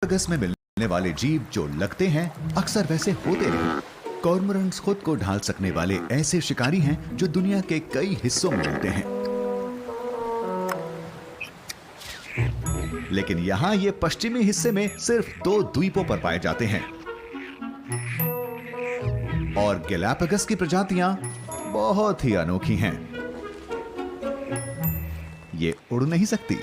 Galapagos में मिलने वाले जीव जो लगते हैं अक्सर वैसे होते नहीं। कॉर्मोरेंट्स खुद को ढाल सकने वाले ऐसे शिकारी हैं जो दुनिया के कई हिस्सों में मिलते हैं, लेकिन यहां ये पश्चिमी हिस्से में सिर्फ 2 द्वीपों पर पाए जाते हैं और गैलापागोस की प्रजातियां बहुत ही अनोखी हैं। ये उड़ नहीं सकती।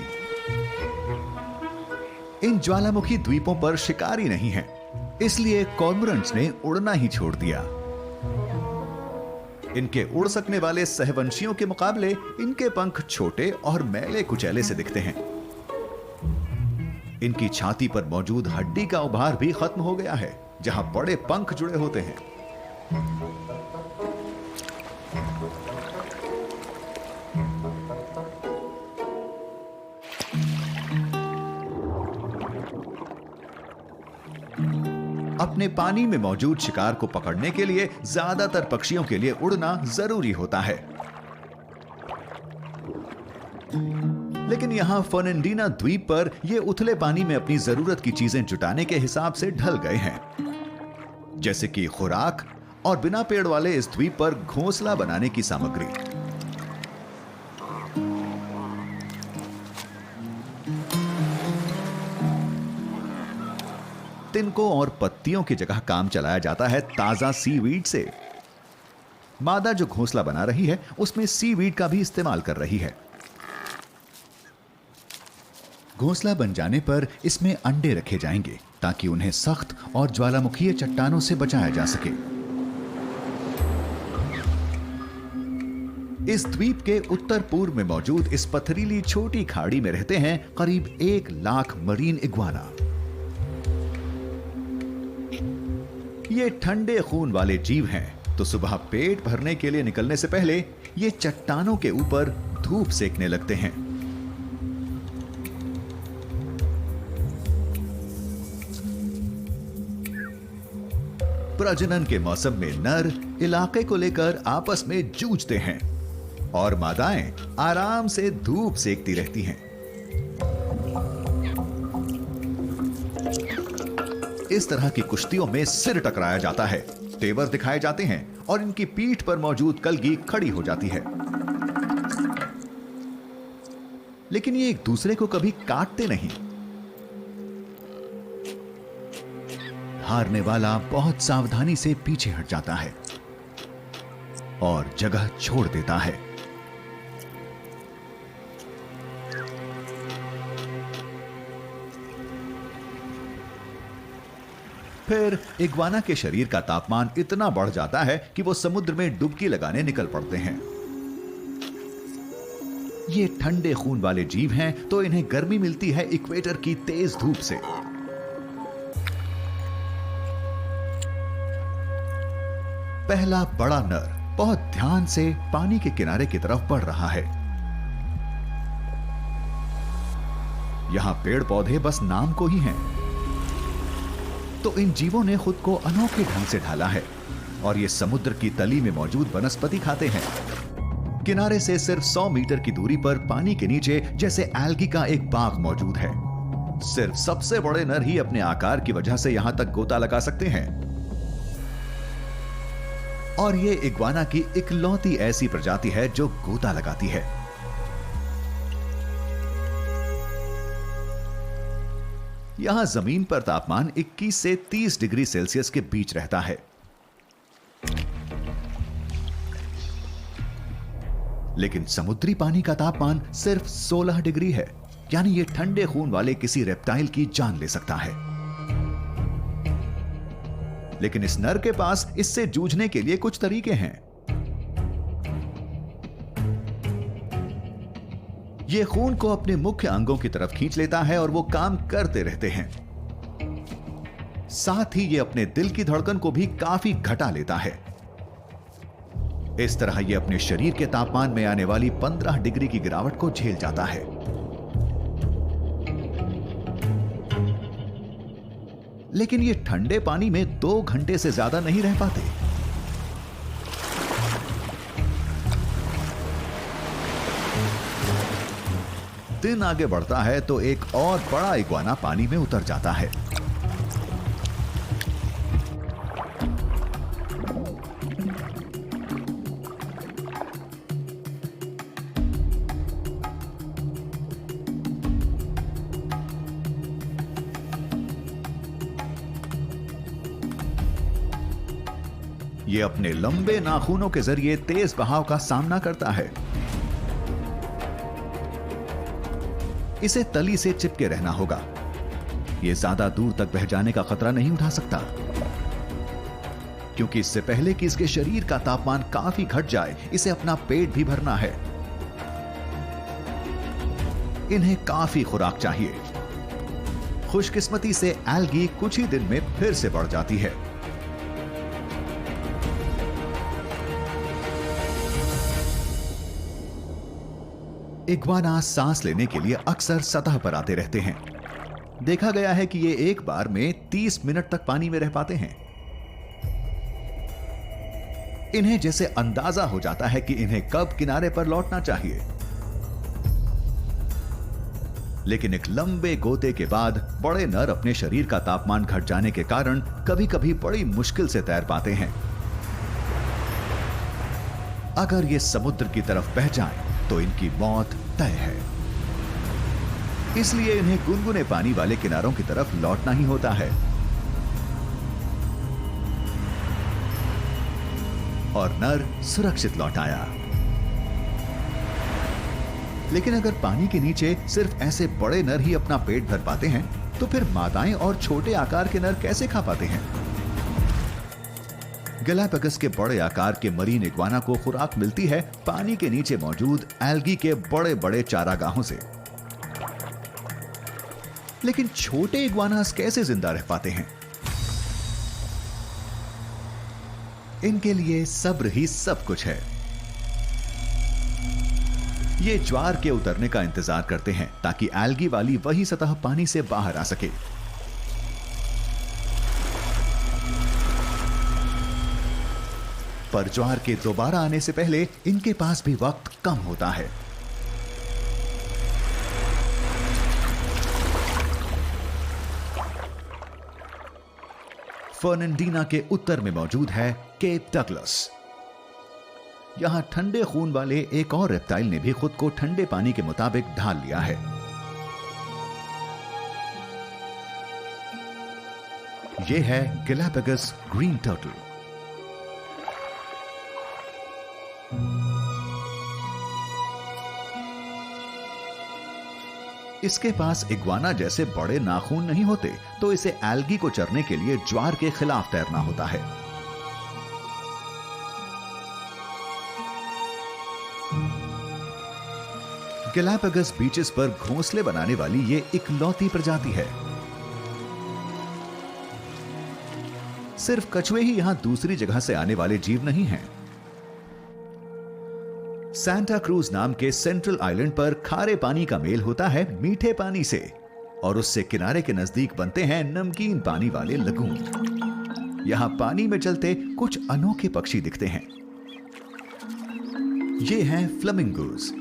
इन ज्वालामुखी द्वीपों पर शिकारी नहीं है, इसलिए कॉर्मोरेंट्स ने उड़ना ही छोड़ दिया। इनके उड़ सकने वाले सहवंशियों के मुकाबले इनके पंख छोटे और मैले कुचैले से दिखते हैं। इनकी छाती पर मौजूद हड्डी का उभार भी खत्म हो गया है, जहां बड़े पंख जुड़े होते हैं। अपने पानी में मौजूद शिकार को पकड़ने के लिए ज्यादातर पक्षियों के लिए उड़ना जरूरी होता है, लेकिन यहां फर्नांडीना द्वीप पर ये उथले पानी में अपनी जरूरत की चीजें जुटाने के हिसाब से ढल गए हैं, जैसे कि खुराक और बिना पेड़ वाले इस द्वीप पर घोंसला बनाने की सामग्री। तिनकों और पत्तियों की जगह काम चलाया जाता है ताजा सीवीड से। मादा जो घोंसला बना रही है उसमें सीवीड का भी इस्तेमाल कर रही है। घोंसला बन जाने पर इसमें अंडे रखे जाएंगे ताकि उन्हें सख्त और ज्वालामुखीय चट्टानों से बचाया जा सके। इस द्वीप के उत्तर पूर्व में मौजूद इस पथरीली छोटी खाड़ी में रहते हैं करीब 1 लाख मरीन इग्वाना। ये ठंडे खून वाले जीव हैं, तो सुबह पेट भरने के लिए निकलने से पहले ये चट्टानों के ऊपर धूप सेकने लगते हैं। प्रजनन के मौसम में नर इलाके को लेकर आपस में जूझते हैं और मादाएं आराम से धूप सेकती रहती हैं। इस तरह की कुश्तियों में सिर टकराया जाता है, तेवर दिखाए जाते हैं और इनकी पीठ पर मौजूद कलगी खड़ी हो जाती है, लेकिन ये एक दूसरे को कभी काटते नहीं। हारने वाला बहुत सावधानी से पीछे हट जाता है और जगह छोड़ देता है। फिर इग्वाना के शरीर का तापमान इतना बढ़ जाता है कि वो समुद्र में डुबकी लगाने निकल पड़ते हैं। ये ठंडे खून वाले जीव हैं, तो इन्हें गर्मी मिलती है इक्वेटर की तेज धूप से। पहला बड़ा नर बहुत ध्यान से पानी के किनारे की तरफ बढ़ रहा है। यहां पेड़ पौधे बस नाम को ही हैं, तो इन जीवों ने खुद को अनोखे ढंग से ढाला है और ये समुद्र की तली में मौजूद वनस्पति खाते हैं। किनारे से सिर्फ 100 मीटर की दूरी पर पानी के नीचे जैसे एल्गी का एक बाग मौजूद है। सिर्फ सबसे बड़े नर ही अपने आकार की वजह से यहां तक गोता लगा सकते हैं और ये इग्वाना की इकलौती ऐसी प्रजाति है जो गोता लगाती है। यहां जमीन पर तापमान 21 से 30 डिग्री सेल्सियस के बीच रहता है, लेकिन समुद्री पानी का तापमान सिर्फ 16 डिग्री है, यानी ये ठंडे खून वाले किसी रेप्टाइल की जान ले सकता है। लेकिन इस नर के पास इससे जूझने के लिए कुछ तरीके हैं। ये खून को अपने मुख्य अंगों की तरफ खींच लेता है और वो काम करते रहते हैं। साथ ही ये अपने दिल की धड़कन को भी काफी घटा लेता है। इस तरह ये अपने शरीर के तापमान में आने वाली 15 डिग्री की गिरावट को झेल जाता है। लेकिन ये ठंडे पानी में 2 घंटे से ज्यादा नहीं रह पाते। दिन आगे बढ़ता है तो एक और बड़ा इग्वाना पानी में उतर जाता है। ये अपने लंबे नाखूनों के जरिए तेज बहाव का सामना करता है। इसे तली से चिपके रहना होगा। ये ज्यादा दूर तक बह जाने का खतरा नहीं उठा सकता, क्योंकि इससे पहले कि इसके शरीर का तापमान काफी घट जाए, इसे अपना पेट भी भरना है। इन्हें काफी खुराक चाहिए। खुशकिस्मती से एल्गी कुछ ही दिन में फिर से बढ़ जाती है। इग्वाना सांस लेने के लिए अक्सर सतह पर आते रहते हैं। देखा गया है कि ये एक बार में 30 मिनट तक पानी में रह पाते हैं। इन्हें जैसे अंदाजा हो जाता है कि इन्हें कब किनारे पर लौटना चाहिए। लेकिन एक लंबे गोते के बाद बड़े नर अपने शरीर का तापमान घट जाने के कारण कभी कभी बड़ी मुश्किल से तैर पाते हैं। अगर ये समुद्र की तरफ बह जाएं, तो इनकी मौत तय है। इसलिए इन्हें गुनगुने पानी वाले किनारों की तरफ लौटना ही होता है। और नर सुरक्षित लौट आया। लेकिन अगर पानी के नीचे सिर्फ ऐसे बड़े नर ही अपना पेट भर पाते हैं, तो फिर मादाएं और छोटे आकार के नर कैसे खा पाते हैं? गैलापागोस के बड़े आकार के मरीन इग्वाना को खुराक मिलती है पानी के नीचे मौजूद एल्गी के बड़े बड़े चारागाहों से। लेकिन छोटे इग्वानास कैसे जिंदा रह पाते हैं? इनके लिए सब्र ही सब कुछ है। ये ज्वार के उतरने का इंतजार करते हैं ताकि एल्गी वाली वही सतह पानी से बाहर आ सके। पर ज्वार के दोबारा आने से पहले इनके पास भी वक्त कम होता है। फर्नांडीना के उत्तर में मौजूद है केप डगलस। यहां ठंडे खून वाले एक और रेप्टाइल ने भी खुद को ठंडे पानी के मुताबिक ढाल लिया है। यह है गैलापागोस ग्रीन टर्टल। इसके पास इग्वाना जैसे बड़े नाखून नहीं होते, तो इसे एल्गी को चरने के लिए ज्वार के खिलाफ तैरना होता है। गैलापागोस बीचेस पर घोंसले बनाने वाली ये इकलौती प्रजाति है। सिर्फ कछुए ही यहां दूसरी जगह से आने वाले जीव नहीं हैं। सांता क्रूज नाम के सेंट्रल आइलैंड पर खारे पानी का मेल होता है मीठे पानी से, और उससे किनारे के नजदीक बनते हैं नमकीन पानी वाले लगून। यहां पानी में चलते कुछ अनोखे पक्षी दिखते हैं। ये हैं फ्लेमिंगोज।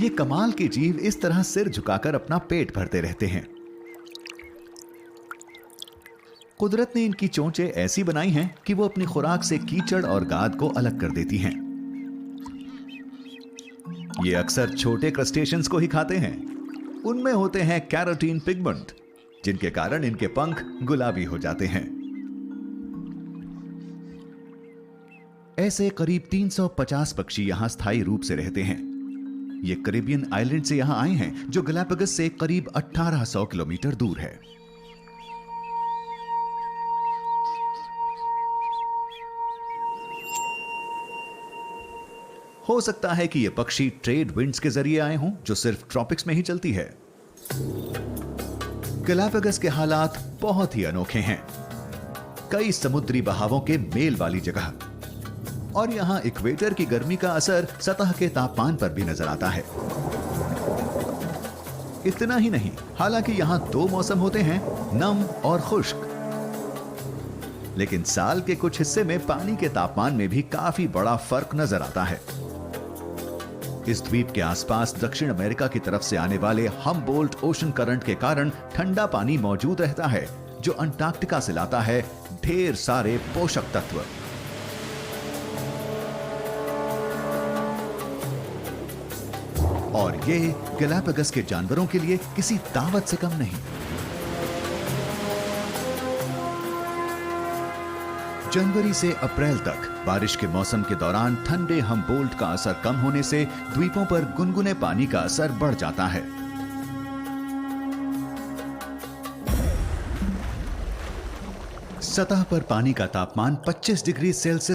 ये कमाल के जीव इस तरह सिर झुकाकर अपना पेट भरते रहते हैं। कुदरत ने इनकी चोंचें ऐसी बनाई हैं कि वो अपनी खुराक से कीचड़ और गाद को अलग कर देती हैं। ये अक्सर छोटे क्रस्टेशियंस को ही खाते हैं। उनमें होते हैं कैरोटीन पिगमेंट, जिनके कारण इनके पंख गुलाबी हो जाते हैं। ऐसे करीब 350 पक्षी यहां स्थायी रूप से रहते हैं। ये कैरिबियन आइलैंड से यहां आए हैं, जो गैलापागोस से करीब 1800 किलोमीटर दूर है। हो सकता है कि ये पक्षी ट्रेड विंड्स के जरिए आए हों, जो सिर्फ ट्रॉपिक्स में ही चलती है। गैलापागोस के हालात बहुत ही अनोखे हैं। कई समुद्री बहावों के मेल वाली जगह, और यहां इक्वेटर की गर्मी का असर सतह के तापमान पर भी नजर आता है। इतना ही नहीं, हालांकि यहां 2 मौसम होते हैं, नम और खुश्क। लेकिन साल के कुछ हिस्से में पानी के तापमान में भी काफी बड़ा फर्क नजर आता है। इस द्वीप के आसपास दक्षिण अमेरिका की तरफ से आने वाले हम्बोल्ट ओशन करंट के कारण ठंडा पानी मौजूद रहता है, जो अंटार्कटिका से लाता है ढेर सारे पोषक तत्व। और ये गैलापागस के जानवरों के लिए किसी दावत से कम नहीं। जनवरी से अप्रैल तक बारिश के मौसम के दौरान ठंडे हम्बोल्ट का असर कम होने से द्वीपों पर गुनगुने पानी का असर बढ़ जाता है। सतह पर पानी का तापमान 25 डिग्री सेल्सियस